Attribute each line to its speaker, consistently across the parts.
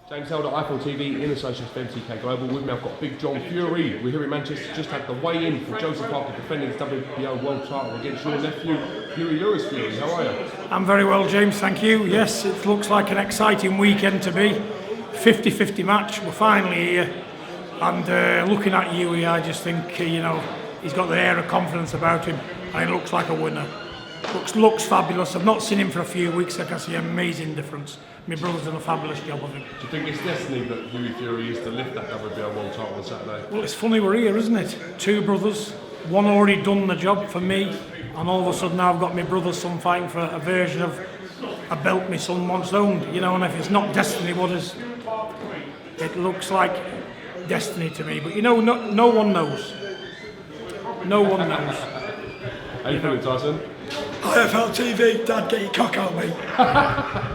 Speaker 1: James Helder, IFL TV, in association with MTK Global. With me, I've got Big John Fury. We're here in Manchester, just had the weigh-in for Joseph Parker defending his WBO world title against your nephew, Fury Lewis. Fury, how are you?
Speaker 2: I'm very well, James, thank you. Yes, it looks like an exciting weekend to be. 50-50 match, we're finally here. And looking at Huey, I just think, he's got the air of confidence about him, and he looks like a winner. Looks fabulous. I've not seen him for a few weeks. I can see an amazing difference. My brother's done a fabulous job of him.
Speaker 1: Do you think it's destiny that Huey Fury is to lift that WBO world title on Saturday?
Speaker 2: Well, it's funny we're here, isn't it? Two brothers, one already done the job for me, and all of a sudden now I've got my brother's son fighting for a version of a belt my son once owned. And if it's not destiny, what is? It looks like destiny to me, but no one knows. No one knows.
Speaker 1: How you feeling, Tyson?
Speaker 3: IFL TV, Dad, get your cock out, mate.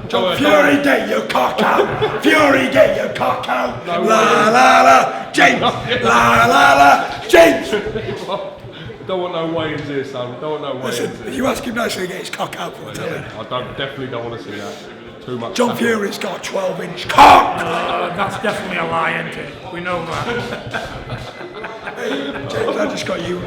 Speaker 3: John Fury, get your cock out. Fury, get your cock out. No la la la, James. La la la, James.
Speaker 1: Don't want no weigh-ins here, son. Don't want no weigh-ins.
Speaker 3: Listen, if you ask him nicely to get his cock out for telling.
Speaker 1: I definitely don't want to see that. Too much.
Speaker 3: John Fury's got a 12-inch cock.
Speaker 2: That's definitely a lie, isn't it? We know that.
Speaker 3: Hey, James, I just got you.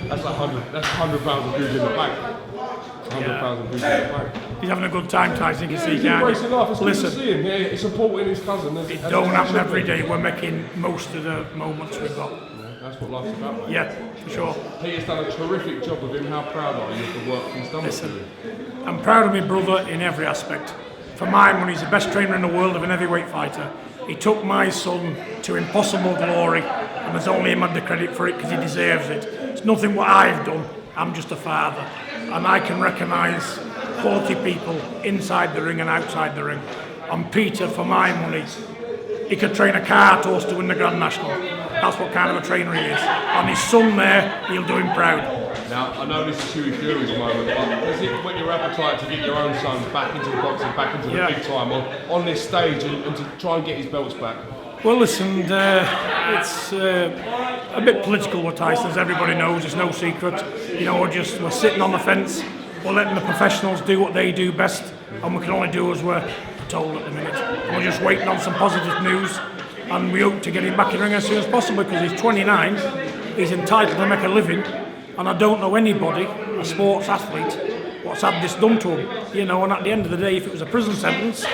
Speaker 1: That's like 100 pounds of food in the bank. 100 pounds of food in the bank.
Speaker 2: He's having a good time, Tyson. You can see,
Speaker 1: He's embracing life. It's good to
Speaker 2: Listen,
Speaker 1: see him. Yeah, he's supporting his cousin.
Speaker 2: it don't happen every day. We're making most of the moments we've got.
Speaker 1: That's what life's about, mate.
Speaker 2: Yeah, for sure.
Speaker 1: Peter's done a terrific job of him. How proud are you of the work he's done with you?
Speaker 2: I'm proud of my brother in every aspect. For my money, he's the best trainer in the world of an heavyweight fighter. He took my son to impossible glory, and there's only him had the credit for it because he deserves it. It's nothing what I've done. I'm just a father, and I can recognise quality people inside the ring and outside the ring. And Peter, for my money, he could train a cart horse to win the Grand National. That's what kind of a trainer he is. And his son there, he'll do him proud.
Speaker 1: Now, I know this is Huey Fury's moment, but does it whet your appetite to get your own son back into the boxing, back into the big time on this stage and to try and get his belts back?
Speaker 2: Well, listen, it's a bit political with Tyson, as everybody knows. It's no secret. We're sitting on the fence. We're letting the professionals do what they do best, and we can only do as we're told at the minute. And we're just waiting on some positive news, and we hope to get him back in the ring as soon as possible because he's 29. He's entitled to make a living, and I don't know anybody, a sports athlete, what's had this done to him. And at the end of the day, if it was a prison sentence,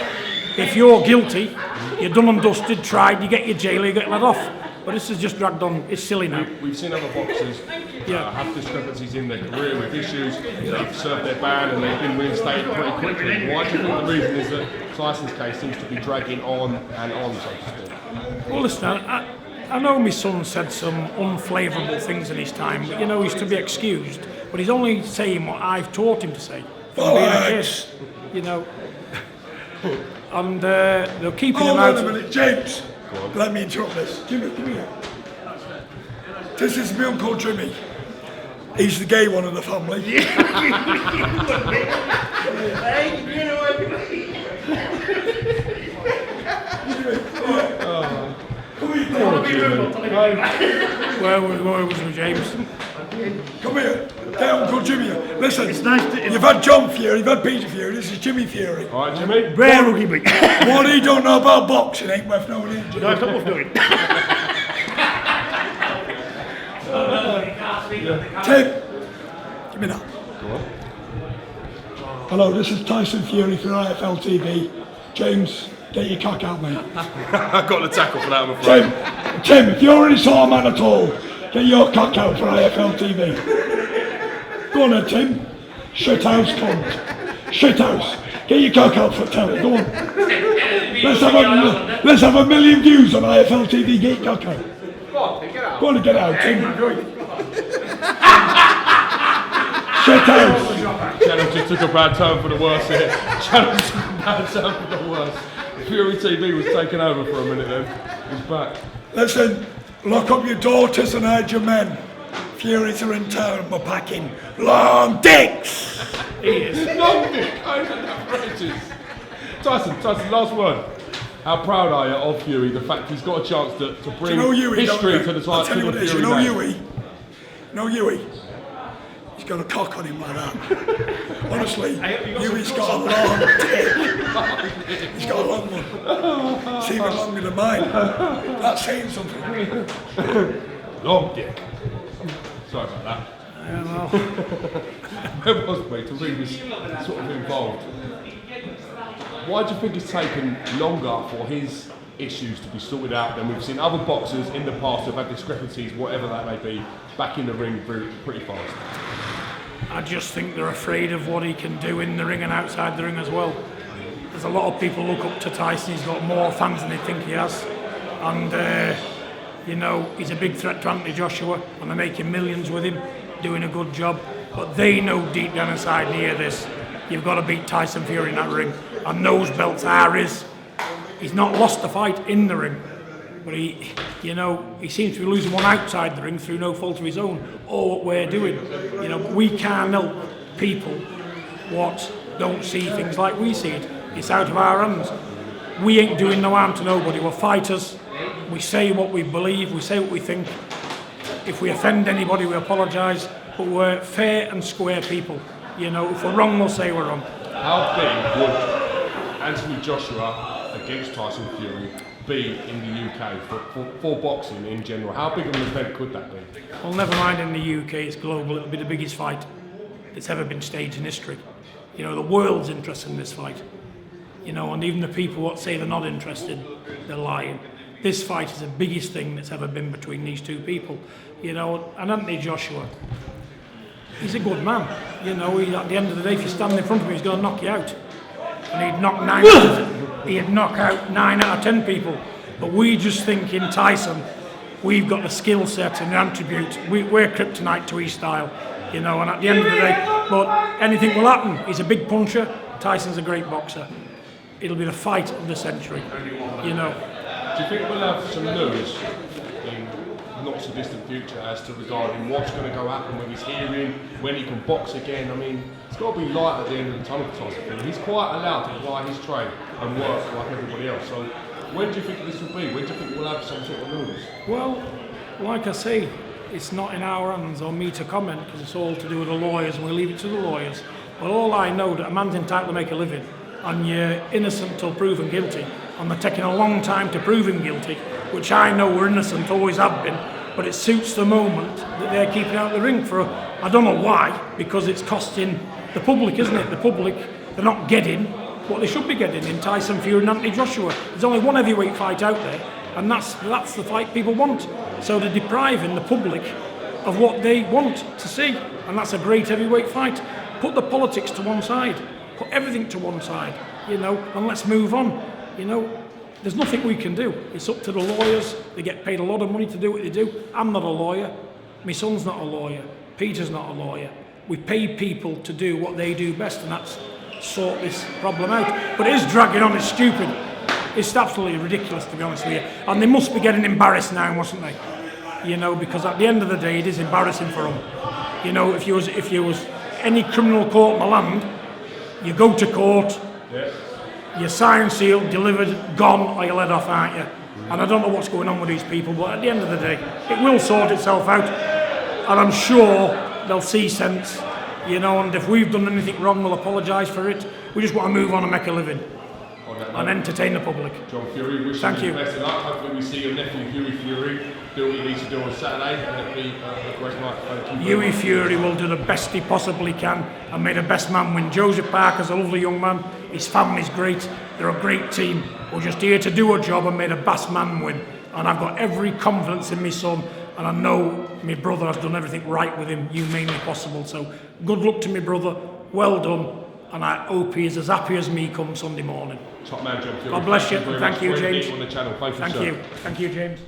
Speaker 2: if you're guilty, you're done and dusted, tried, you get your jail, you get let off. But this is just dragged on. It's silly now.
Speaker 1: We've seen other boxers have discrepancies in their career with issues. They've served their ban and they've been reinstated pretty quickly. Why do you think the reason is that Tyson's case seems to be dragging on and on, so to speak?
Speaker 2: Well, listen, I know my son said some unfavourable things in his time, but he's to be excused. But he's only saying what I've taught him to say. And they're keeping him out.
Speaker 3: Hold on a minute, James. Let me interrupt this. Jimmy, come here. This is my Uncle Jimmy. He's the gay one of the family.
Speaker 2: Where was we, James?
Speaker 3: Come here. Hey, Uncle Jimmy. Listen, you've had John Fury, you've had Peter Fury, this is Jimmy Fury.
Speaker 1: All right, Jimmy.
Speaker 3: What he don't know about boxing ain't worth knowing.
Speaker 2: No, it's not worth doing.
Speaker 3: Tim, give me that.
Speaker 1: Go on.
Speaker 3: Hello, this is Tyson Fury for IFL TV. James, get your cock out, mate.
Speaker 1: I got the tackle for that, I'm afraid.
Speaker 3: Tim, if you already saw a man at all, get your cock out for IFL TV. Go on then, Tim. Shithouse cunt. Shithouse. Get your cock out for telly. Go on. Let's have a million views on IFL TV. Get your cock out. Go on and get out, Tim. Shithouse.
Speaker 1: Channel just took a bad turn for the worse here. Channel took a bad turn for the worse. Fury TV was taken over for a minute then. He's back.
Speaker 3: Listen, lock up your daughters and hide your men. Furies are in town, we're packing long dicks!
Speaker 1: He is. Long dick, outrageous. Tyson, last word. How proud are you of Fury, the fact he's got a chance to bring history to the
Speaker 3: I'll tell you what it is,
Speaker 1: Fury
Speaker 3: Huey? He's got a cock on him like that. Honestly, Huey's got a long dick. He's got a long one. That's even longer than mine. That's saying something.
Speaker 1: Long dick. Sorry about that.
Speaker 2: Yeah, well,
Speaker 1: Where was we? To read was sort of involved. Why do you think it's taken longer for his issues to be sorted out than we've seen other boxers in the past who've had discrepancies, whatever that may be, back in the ring pretty fast?
Speaker 2: I just think they're afraid of what he can do in the ring and outside the ring as well. There's a lot of people look up to Tyson. He's got more fans than they think he has, and you know, he's a big threat to Anthony Joshua, and they're making millions with him, doing a good job. But they know deep down inside, near this, you've got to beat Tyson Fury in that ring, and those belts are his. He's not lost the fight in the ring, but he seems to be losing one outside the ring through no fault of his own, or what we're doing. You know, we can't help people what don't see things like we see it. It's out of our hands. We ain't doing no harm to nobody. We're fighters. We say what we believe. We say what we think. If we offend anybody, we apologise. But we're fair and square people. You know, if we're wrong, we'll say we're wrong.
Speaker 1: How big would Anthony Joshua against Tyson Fury be in the UK for boxing in general? How big of an event could that be?
Speaker 2: Well, never mind in the UK, it's global. It'll be the biggest fight that's ever been staged in history. You know, the world's interested in this fight. You know, and even the people what say they're not interested, they're lying. This fight is the biggest thing that's ever been between these two people. You know, and Anthony Joshua, he's a good man. You know, at the end of the day, if you stand in front of him, he's going to knock you out. And he'd knock out 9 out of 10 people. But we just think in Tyson, we've got the skill set and the attribute. We're kryptonite to his style. You know, and at the end of the day, but anything will happen. He's a big puncher. Tyson's a great boxer. It'll be the fight of the century. You know.
Speaker 1: Do you think we'll have some news in not so distant future as to regarding what's going to go happen with his hearing, when he can box again? I mean, it's got to be light at the end of the tunnel for Tyson. He's quite allowed to apply his trade and work like everybody else. So when do you think this will be? When do you think we'll have some sort of news?
Speaker 2: Well, like I say, it's not in our hands or me to comment because it's all to do with the lawyers and we leave it to the lawyers. But all I know that a man's entitled to make a living and you're innocent till proven guilty, and they're taking a long time to prove him guilty, which I know we're innocent, always have been, but it suits the moment that they're keeping out the ring for, I don't know why, because it's costing the public, isn't it? The public, they're not getting what they should be getting in Tyson Fury and Anthony Joshua. There's only one heavyweight fight out there, and that's the fight people want. So they're depriving the public of what they want to see, and that's a great heavyweight fight. Put the politics to one side, put everything to one side, you know, and let's move on. You know, there's nothing we can do. It's up to the lawyers. They get paid a lot of money to do what they do. I'm not a lawyer. My son's not a lawyer. Peter's not a lawyer. We pay people to do what they do best, and that's sort this problem out. But it is dragging on. It's stupid. It's absolutely ridiculous, to be honest with you. And they must be getting embarrassed now, mustn't they? You know, because at the end of the day, it is embarrassing for them. You know, if you was any criminal court in the land, you go to court.
Speaker 1: Yeah.
Speaker 2: You're signed, sealed, delivered, gone, or you're let off, aren't you? And I don't know what's going on with these people, but at the end of the day, it will sort itself out. And I'm sure they'll see sense, you know, and if we've done anything wrong, we'll apologise for it. We just want to move on and make a living and entertain the public.
Speaker 1: John Fury, wish you the best of luck. Hopefully we see your nephew, Hughie Fury, do what he needs to do on Saturday, and it'll be a great night.
Speaker 2: Hughie Fury will do the best he possibly can and may the best man win. Joseph Parker's a lovely young man. His family's great. They're a great team. We're just here to do a job and may the best man win. And I've got every confidence in my son, and I know my brother has done everything right with him, humanely possible. So good luck to my brother. Well done. And I hope he is as happy as me come Sunday morning.
Speaker 1: Top man, John Fury.
Speaker 2: God bless you. Thank you, James.
Speaker 1: On the channel.
Speaker 2: Thank you. Thank you, James.